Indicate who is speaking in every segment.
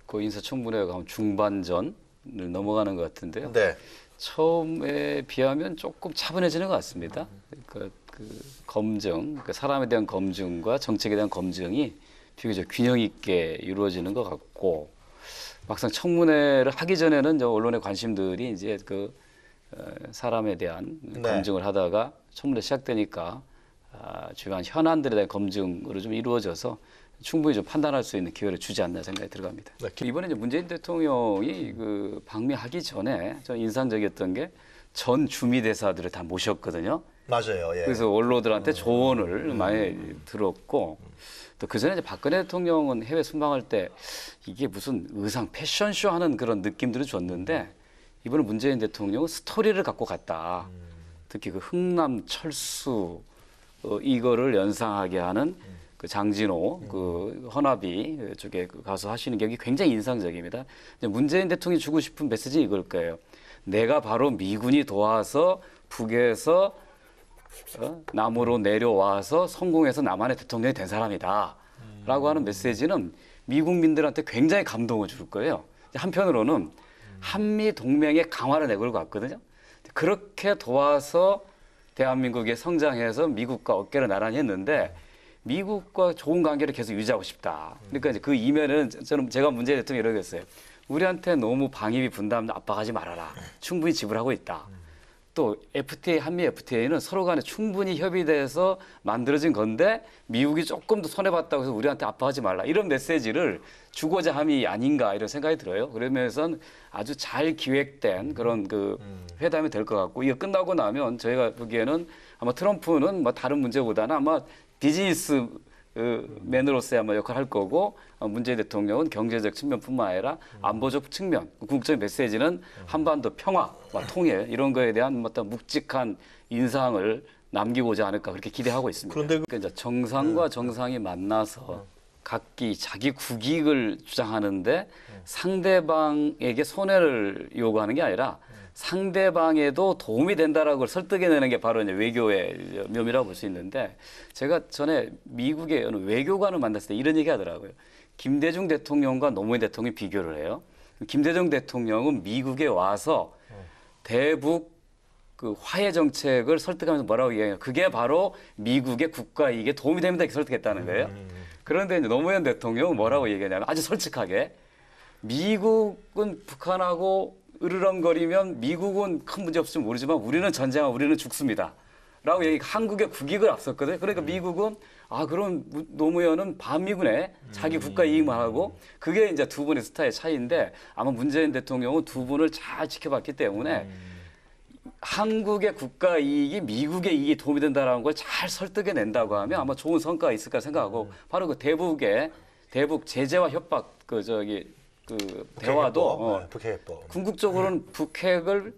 Speaker 1: 그 인사청문회가 한 중반전을 넘어가는 것 같은데요.
Speaker 2: 네.
Speaker 1: 처음에 비하면 조금 차분해지는 것 같습니다. 그러니까 그 검증, 그 사람에 대한 검증과 정책에 대한 검증이 비교적 균형 있게 이루어지는 것 같고, 막상 청문회를 하기 전에는 이제 언론의 관심들이 이제 그 사람에 대한 검증을 하다가 청문회 시작되니까 주요한 현안들에 대한 검증으로 좀 이루어져서 충분히 좀 판단할 수 있는 기회를 주지 않나 생각이 들어갑니다.
Speaker 2: 네.
Speaker 1: 이번에 이제 문재인 대통령이 그 방미하기 전에 저는 인상적이었던 게 전 주미 대사들을 다 모셨거든요.
Speaker 2: 맞아요. 예.
Speaker 1: 그래서 언론들한테 조언을 많이 들었고, 또 그 전에 이제 박근혜 대통령은 해외 순방할 때 이게 무슨 의상 패션쇼 하는 그런 느낌들을 줬는데, 이번에 문재인 대통령은 스토리를 갖고 갔다. 특히 그 흥남 철수 이거를 연상하게 하는 그 장진호 그 헌합이 쪽에 가서 하시는 게 굉장히 인상적입니다. 이제 문재인 대통령이 주고 싶은 메시지는 이걸 거예요. 내가 바로 미군이 도와서 북에서 남으로 내려와서 성공해서 남한의 대통령이 된 사람이다. 라고 하는 메시지는 미국민들한테 굉장히 감동을 줄 거예요. 한편으로는 한미 동맹의 강화를 내걸고 왔거든요. 그렇게 도와서 대한민국이 성장해서 미국과 어깨를 나란히 했는데, 미국과 좋은 관계를 계속 유지하고 싶다. 그러니까 이제 그 이면은 제가 문재인 대통령이 이러고 있어요. 우리한테 너무 방위비 분담 압박하지 말아라. 충분히 지불하고 있다. 또 FTA, 한미 FTA는 서로 간에 충분히 협의돼서 만들어진 건데 미국이 조금 더 손해봤다고 해서 우리한테 압박하지 말라. 이런 메시지를 주고자 함이 아닌가 이런 생각이 들어요. 그러면서 아주 잘 기획된 그런 그 회담이 될 것 같고, 이거 끝나고 나면 저희가 보기에는 아마 트럼프는 뭐 다른 문제보다는 아마 비즈니스 맨으로서의 아마 역할을 할 거고, 문재인 대통령은 경제적 측면뿐만 아니라 안보적 측면, 궁극적인 메시지는 한반도 평화와 통일 이런 거에 대한 어떤 묵직한 인상을 남기고자 않을까 그렇게 기대하고 있습니다.
Speaker 2: 그런데
Speaker 1: 그러니까 이제 정상과 정상이 만나서 각기 자기 국익을 주장하는데 상대방에게 손해를 요구하는 게 아니라 상대방에도 도움이 된다라고 설득해내는 게 바로 이제 외교의 묘미라고 볼 수 있는데, 제가 전에 미국의 어느 외교관을 만났을 때 이런 얘기 하더라고요. 김대중 대통령과 노무현 대통령이 비교를 해요. 김대중 대통령은 미국에 와서 대북 그 화해 정책을 설득하면서 뭐라고 얘기해요? 그게 바로 미국의 국가 이익에 도움이 됩니다. 이렇게 설득했다는 거예요. 그런데 이제 노무현 대통령은 뭐라고 얘기하냐면 아주 솔직하게, 미국은 북한하고 으르렁거리면 미국은 큰 문제 없을지 모르지만 우리는 전쟁하고 우리는 죽습니다. 라고 얘기, 한국의 국익을 앞섰거든요. 그러니까 미국은 그럼 노무현은 반미군에 자기 국가 이익만 하고, 그게 이제 두 분의 스타의 차이인데, 아마 문재인 대통령은 두 분을 잘 지켜봤기 때문에 한국의 국가 이익이 미국의 이익에 도움이 된다는 걸 잘 설득해낸다고 하면 아마 좋은 성과가 있을까 생각하고, 바로 그 대북 제재와 협박 대화도
Speaker 2: 북핵법.
Speaker 1: 궁극적으로는 북핵을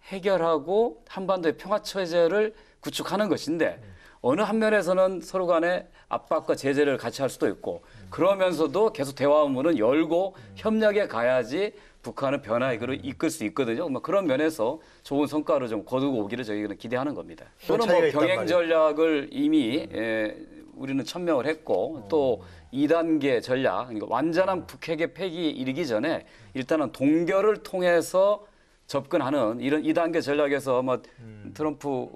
Speaker 1: 해결하고 한반도의 평화 체제를 구축하는 것인데, 어느 한 면에서는 서로 간에 압박과 제재를 같이 할 수도 있고, 그러면서도 계속 대화 문은 열고 협력에 가야지 북한은 변화의 길을 이끌 수 있거든요. 그런 면에서 좋은 성과를 좀 거두고 오기를 저희는 기대하는 겁니다. 또는 뭐 병행 전략을 이미 우리는 천명을 했고, 또 2단계 전략, 그러니까 완전한 북핵의 폐기 이르기 전에 일단은 동결을 통해서 접근하는 이런 2단계 전략에서 아마 트럼프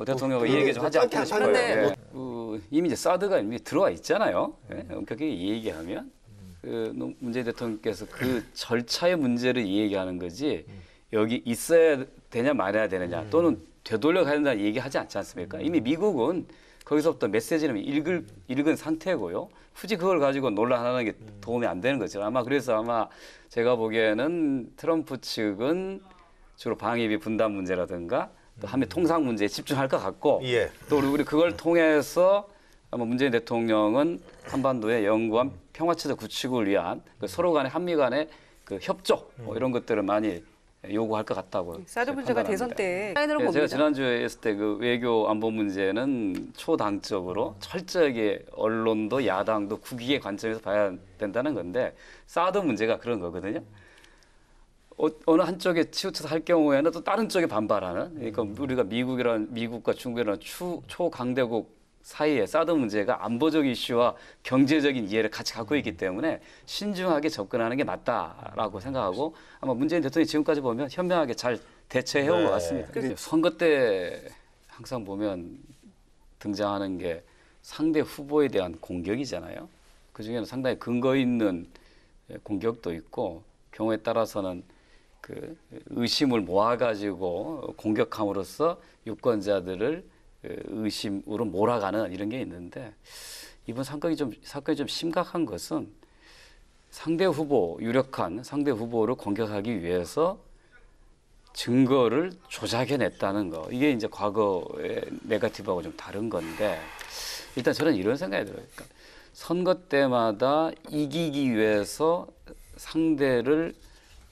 Speaker 1: 대통령이 얘기 좀 하지 않겠나 싶어요. 예. 이미 이제 사드가 이미 들어와 있잖아요. 예? 엄격하게 얘기하면. 문재인 대통령께서 그 절차의 문제를 얘기하는 거지, 여기 있어야 되냐 말아야 되느냐, 또는 되돌려 가야 된다는 얘기하지 않지 않습니까? 이미 미국은 거기서부터 메시지는 읽은 상태고요. 굳이 그걸 가지고 논란하는 게 도움이 안 되는 거죠. 그래서 아마 제가 보기에는 트럼프 측은 주로 방위비 분담 문제라든가 또 한미 통상 문제에 집중할 것 같고, 또 우리 그걸 통해서 아마 문재인 대통령은 한반도의 영구한 평화체제 구축을 위한 서로 간의 한미 간의 그 협조 이런 것들을 많이 요구할 것 같다고.
Speaker 3: 사드 문제가 대선 때 라인으로 봅니다.
Speaker 1: 제가 지난주에 했을 때 그 외교 안보 문제는 초당적으로 철저하게 언론도 야당도 국익의 관점에서 봐야 된다는 건데, 사드 문제가 그런 거거든요. 어느 한쪽에 치우쳐서 할 경우에는 또 다른 쪽에 반발하는, 그러니까 우리가 미국과 중국이라는 초강대국 사이에 사드 문제가 안보적 이슈와 경제적인 이해를 같이 갖고 있기 때문에 신중하게 접근하는 게 맞다라고 생각하고 아마 문재인 대통령이 지금까지 보면 현명하게 잘 대처해온 것 같습니다. 선거 때 항상 보면 등장하는 게 상대 후보에 대한 공격이잖아요. 그중에는 상당히 근거 있는 공격도 있고 경우에 따라서는 그 의심을 모아가지고 공격함으로써 유권자들을 의심으로 몰아가는 이런 게 있는데 이번 사건이 좀 심각한 것은 유력한 상대 후보를 공격하기 위해서 증거를 조작해냈다는 거. 이게 이제 과거의 네거티브하고 좀 다른 건데 일단 저는 이런 생각이 들어요. 그러니까 선거 때마다 이기기 위해서 상대를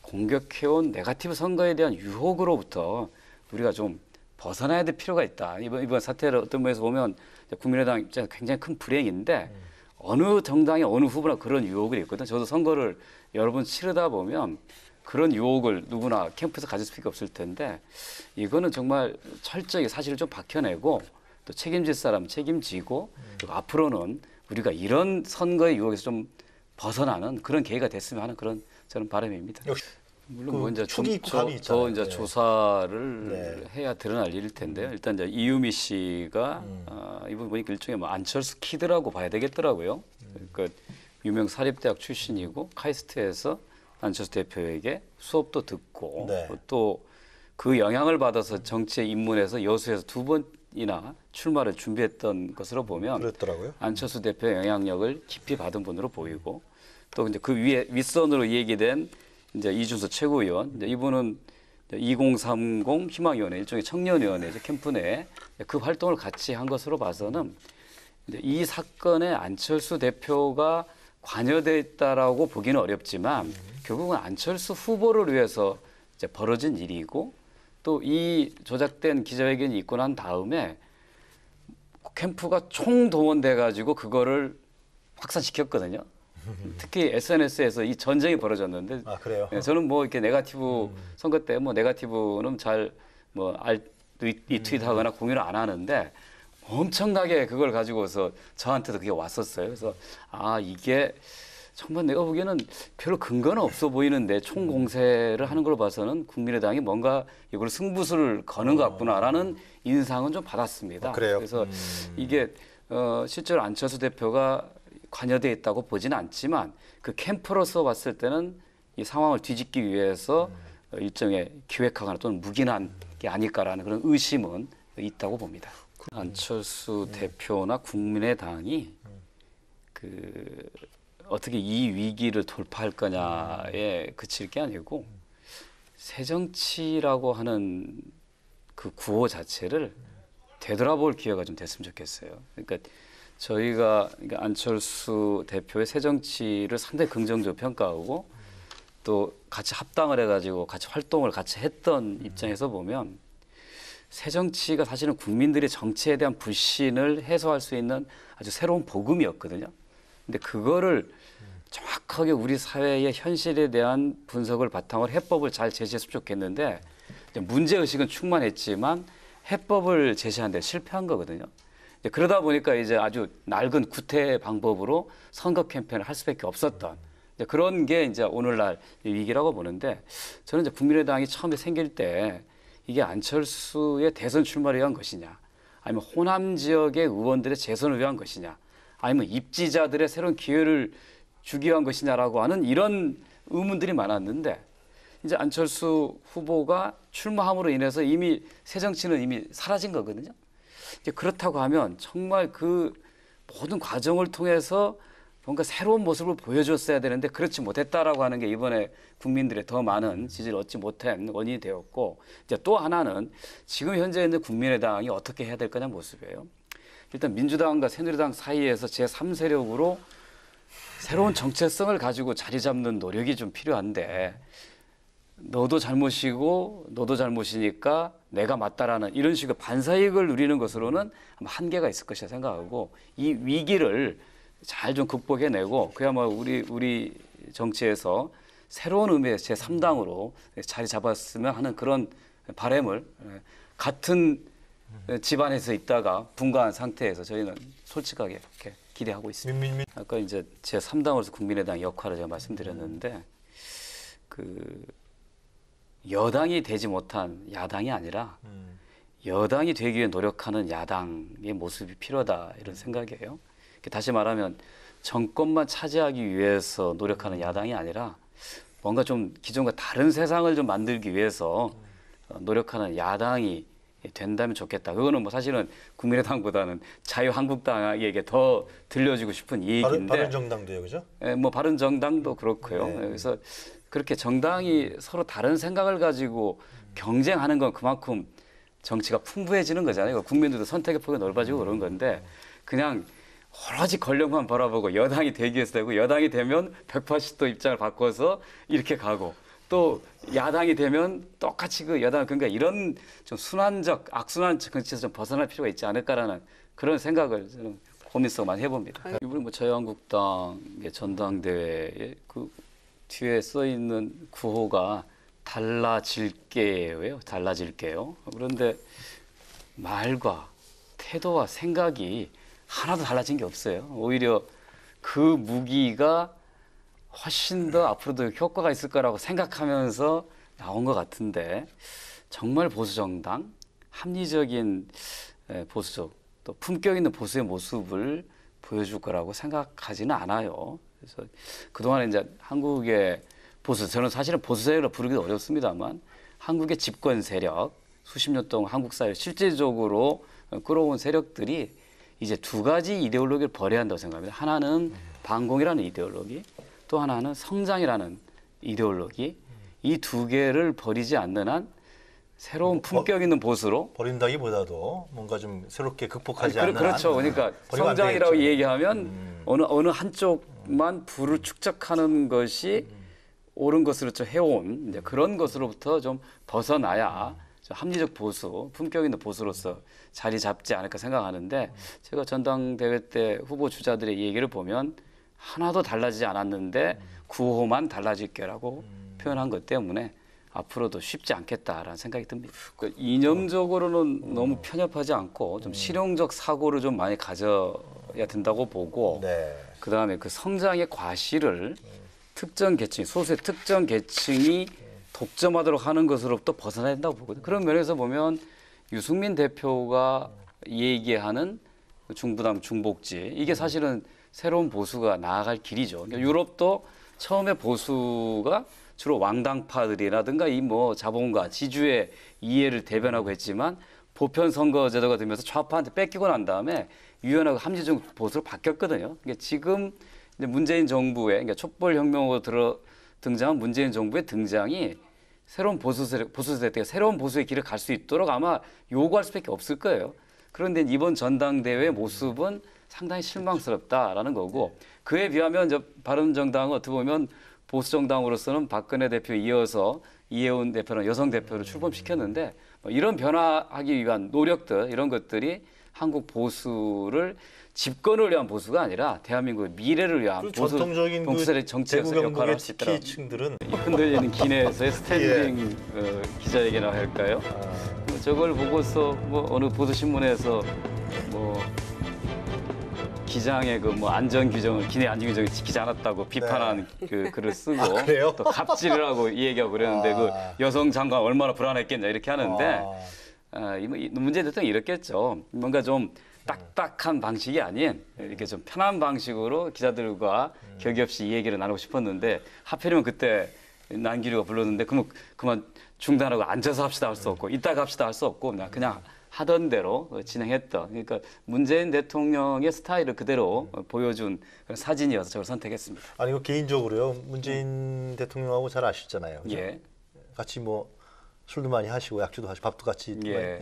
Speaker 1: 공격해온 네거티브 선거에 대한 유혹으로부터 우리가 좀 벗어나야 될 필요가 있다. 이번 사태를 어떤 면에서 보면 국민의당 입장에서 굉장히 큰 불행인데 어느 정당의 어느 후보나 그런 유혹이 있거든. 저도 선거를 여러 번 치르다 보면 그런 유혹을 누구나 캠프에서 가질 수밖에 없을 텐데 이거는 정말 철저히 사실을 좀 밝혀내고 또 책임질 사람 책임지고 그리고 앞으로는 우리가 이런 선거의 유혹에서 좀 벗어나는 그런 계기가 됐으면 하는 그런 저는 바람입니다. 물론 뭐 이제 더 이제 조사를 해야 드러날 일일 텐데요. 일단 이제 이유미 씨가 이분 보니까 일종의 뭐 안철수 키드라고 봐야 되겠더라고요. 그 유명 사립대학 출신이고 카이스트에서 안철수 대표에게 수업도 듣고 또 그 영향을 받아서 정치에 입문해서 여수에서 2번이나 출마를 준비했던 것으로 보면
Speaker 2: 그랬더라고요.
Speaker 1: 안철수 대표의 영향력을 깊이 받은 분으로 보이고 또 이제 그 위에 윗선으로 얘기된 이제 이준석 최고위원, 이제 이분은 2030 희망위원회 일종의 청년위원회죠. 캠프 내에 그 활동을 같이 한 것으로 봐서는 이제 이 사건에 안철수 대표가 관여되어 있다라고 보기는 어렵지만 결국은 안철수 후보를 위해서 이제 벌어진 일이고 또 이 조작된 기자회견이 있고 난 다음에 캠프가 총동원돼 가지고 그거를 확산시켰거든요. 특히 SNS에서 이 전쟁이 벌어졌는데
Speaker 2: 그래요?
Speaker 1: 네, 저는 뭐 이렇게 네거티브 선거 때 뭐 네거티브는 잘 뭐 리트윗하거나 공유를 안 하는데 엄청나게 그걸 가지고서 저한테도 그게 왔었어요. 그래서 이게 정말 내가 보기에는 별로 근거는 없어 보이는데 총공세를 하는 걸 봐서는 국민의당이 뭔가 이걸 승부수를 거는 것 같구나라는 인상은 좀 받았습니다.
Speaker 2: 그래요?
Speaker 1: 그래서 이게 실제로 안철수 대표가 관여되어 있다고 보지는 않지만 그 캠프로서 봤을 때는 이 상황을 뒤집기 위해서 일종의 기획하거나 또는 묵인한 게 아닐까라는 그런 의심은 있다고 봅니다. 안철수 대표나 국민의당이 어떻게 이 위기를 돌파할 거냐에 그칠 게 아니고 새정치라고 하는 그 구호 자체를 되돌아볼 기회가 좀 됐으면 좋겠어요. 그러니까 저희가 안철수 대표의 새정치를 상당히 긍정적으로 평가하고 또 같이 합당을 해가지고 같이 활동을 같이 했던 입장에서 보면 새정치가 사실은 국민들의 정치에 대한 불신을 해소할 수 있는 아주 새로운 복음이었거든요. 근데 그거를 정확하게 우리 사회의 현실에 대한 분석을 바탕으로 해법을 잘 제시했으면 좋겠는데 문제의식은 충만했지만 해법을 제시하는 데 실패한 거거든요. 그러다 보니까 이제 아주 낡은 구태 방법으로 선거 캠페인을 할 수밖에 없었던 그런 게 이제 오늘날 위기라고 보는데 저는 이제 국민의당이 처음에 생길 때 이게 안철수의 대선 출마를 위한 것이냐 아니면 호남 지역의 의원들의 재선을 위한 것이냐 아니면 입지자들의 새로운 기회를 주기 위한 것이냐라고 하는 이런 의문들이 많았는데 이제 안철수 후보가 출마함으로 인해서 이미 새정치는 이미 사라진 거거든요. 이제 그렇다고 하면 정말 그 모든 과정을 통해서 뭔가 새로운 모습을 보여줬어야 되는데 그렇지 못했다라고 하는 게 이번에 국민들의 더 많은 지지를 얻지 못한 원인이 되었고 이제 또 하나는 지금 현재 있는 국민의당이 어떻게 해야 될 거냐 모습이에요. 일단 민주당과 새누리당 사이에서 제3세력으로 새로운 정체성을 가지고 자리 잡는 노력이 좀 필요한데 너도 잘못이고 너도 잘못이니까 내가 맞다라는 이런 식의 반사이익을 누리는 것으로는 아마 한계가 있을 것이라 생각하고 이 위기를 잘 좀 극복해내고 그야말로 우리 정치에서 새로운 의미의 제3당으로 자리 잡았으면 하는 그런 바람을 같은 집안에서 있다가 분가한 상태에서 저희는 솔직하게 이렇게 기대하고 있습니다. 아까 이제 제 3당으로서 국민의당 역할을 제가 말씀드렸는데 그 여당이 되지 못한 야당이 아니라 여당이 되기 위해 노력하는 야당의 모습이 필요하다 이런 생각이에요. 다시 말하면 정권만 차지하기 위해서 노력하는 야당이 아니라 뭔가 좀 기존과 다른 세상을 좀 만들기 위해서 노력하는 야당이 된다면 좋겠다. 그거는 뭐 사실은 국민의당보다는 자유한국당에게 더 들려주고 싶은 얘기인데.
Speaker 2: 바른정당도요, 그죠?
Speaker 1: 예, 뭐 바른정당도 그렇고요.
Speaker 2: 네.
Speaker 1: 그래서 그렇게 정당이 서로 다른 생각을 가지고 경쟁하는 건 그만큼 정치가 풍부해지는 거잖아요. 국민들도 선택의 폭이 넓어지고 그런 건데 그냥 오로지 권력만 바라보고 여당이 되기 위해서 되고 여당이 되면 180도 입장을 바꿔서 이렇게 가고 또 야당이 되면 똑같이 그 여당 그러니까 이런 좀 순환적 악순환 정치에서 좀 벗어날 필요가 있지 않을까라는 그런 생각을 저는 고민성 많이 해봅니다. 이번에 뭐 자유한국당의 전당대회에 그 뒤에 써 있는 구호가 달라질게요. 달라질게요. 그런데 말과 태도와 생각이 하나도 달라진 게 없어요. 오히려 그 무기가 훨씬 더 앞으로도 효과가 있을 거라고 생각하면서 나온 것 같은데 정말 보수정당, 합리적인 보수적, 또 품격 있는 보수의 모습을 보여줄 거라고 생각하지는 않아요. 그래서 그동안에 이제 한국의 보수, 저는 사실은 보수 세력으로 부르기도 어렵습니다만 한국의 집권 세력, 수십 년 동안 한국 사회를 실질적으로 끌어온 세력들이 이제 두 가지 이데올로기를 버려야 한다고 생각합니다. 하나는 반공이라는 이데올로기, 또 하나는 성장이라는 이데올로기. 이 두 개를 버리지 않는 한 새로운 품격 있는 보수로
Speaker 2: 버린다기보다도 뭔가 좀 새롭게 극복하지 않는
Speaker 1: 그렇죠. 그러니까 성장이라고 얘기하면 어느 한쪽만 부를 축적하는 것이 옳은 것으로 좀 해온 이제 그런 것으로부터 좀 벗어나야 좀 합리적 보수, 품격 있는 보수로서 자리 잡지 않을까 생각하는데 제가 전당대회 때 후보 주자들의 얘기를 보면 하나도 달라지지 않았는데 구호만 달라질게라고 표현한 것 때문에 앞으로도 쉽지 않겠다라는 생각이 듭니다. 그러니까 이념적으로는 너무 편협하지 않고 좀 실용적 사고를 좀 많이 가져야 된다고 보고
Speaker 2: 네.
Speaker 1: 그다음에 그 성장의 과실을 특정 계층, 소수의 특정 계층이 독점하도록 하는 것으로부터 벗어나야 된다고 보거든요. 그런 면에서 보면 유승민 대표가 얘기하는 중부담, 중복지 이게 사실은 새로운 보수가 나아갈 길이죠. 그러니까 유럽도 처음에 보수가 주로 왕당파들이라든가 이 뭐 자본가, 지주의 이해를 대변하고 했지만 보편 선거 제도가 되면서 좌파한테 뺏기고 난 다음에 유연하고 합리적 보수로 바뀌었거든요. 그러니까 지금 이제 문재인 정부의 그러니까 촛불 혁명으로 등장한 문재인 정부의 등장이 새로운 보수 세대가 새로운 보수의 길을 갈 수 있도록 아마 요구할 수밖에 없을 거예요. 그런데 이번 전당대회 모습은 상당히 실망스럽다라는 거고 그에 비하면 이제 바른정당은 어떻게 보면 보수정당으로서는 박근혜 대표 이어서 이해운 대표는 여성 대표를 출범시켰는데 이런 변화하기 위한 노력들 이런 것들이 한국 보수를 집권을 위한 보수가 아니라 대한민국의 미래를 위한 보수
Speaker 2: 전통적인
Speaker 1: 보수의 정치에서 역할을 할 수 있다.
Speaker 2: 층들은
Speaker 1: 흔들리는 기내에서의 스탠딩 기자회견이라고 할까요? 저걸 보고서 뭐 어느 보수 신문에서 뭐 기장의 그 뭐 안전 규정을 기내 안전 규정을 지키지 않았다고 비판한 그 글을 쓰고
Speaker 2: 그래요?
Speaker 1: 또 갑질을 하고 얘기하고 그랬는데 그 여성 장관 얼마나 불안했겠냐 이렇게 하는데 이 문재인 대통령이 이랬겠죠. 뭔가 좀 딱딱한 방식이 아닌 이렇게 좀 편한 방식으로 기자들과 격의 없이 이 얘기를 나누고 싶었는데 하필이면 그때 난기류가 불렀는데 그만 중단하고 앉아서 합시다 할 수 없고 이따가 합시다 할 수 없고 그냥 하던 대로 진행했던 그러니까 문재인 대통령의 스타일을 그대로 보여준 그런 사진이어서 저를 선택했습니다.
Speaker 2: 아니 이거 개인적으로요. 문재인 대통령하고 잘 아시잖아요. 그죠?
Speaker 1: 예.
Speaker 2: 같이 뭐 술도 많이 하시고 약주도 하시고 밥도 같이
Speaker 1: 예.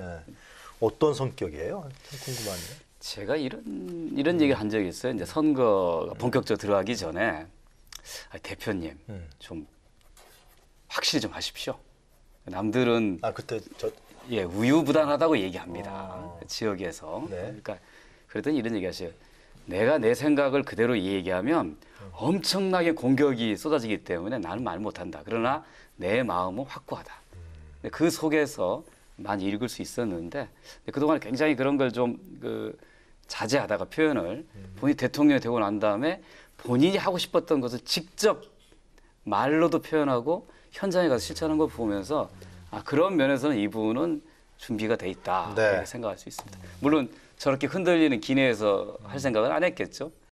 Speaker 2: 어떤 성격이에요? 참 궁금하네요.
Speaker 1: 제가 이런 얘기를 한 적이 있어요. 이제 선거가 본격적으로 들어가기 전에 대표님 좀 확실히 좀 하십시오. 남들은
Speaker 2: 그때
Speaker 1: 예, 우유부단하다고 얘기합니다. 지역에서.
Speaker 2: 네.
Speaker 1: 그러니까 그랬더니 이런 얘기 하셔요. 내가 내 생각을 그대로 얘기하면 엄청나게 공격이 쏟아지기 때문에 나는 말 못한다. 그러나 내 마음은 확고하다. 그 속에서 많이 읽을 수 있었는데 그동안 굉장히 그런 걸 좀 자제하다가 표현을 본인이 대통령이 되고 난 다음에 본인이 하고 싶었던 것을 직접 말로도 표현하고 현장에 가서 실천하는 걸 보면서 그런 면에서는 이분은 준비가 돼 있다
Speaker 2: 네.
Speaker 1: 이렇게 생각할 수 있습니다. 물론 저렇게 흔들리는 기내에서 할 생각은 안 했겠죠.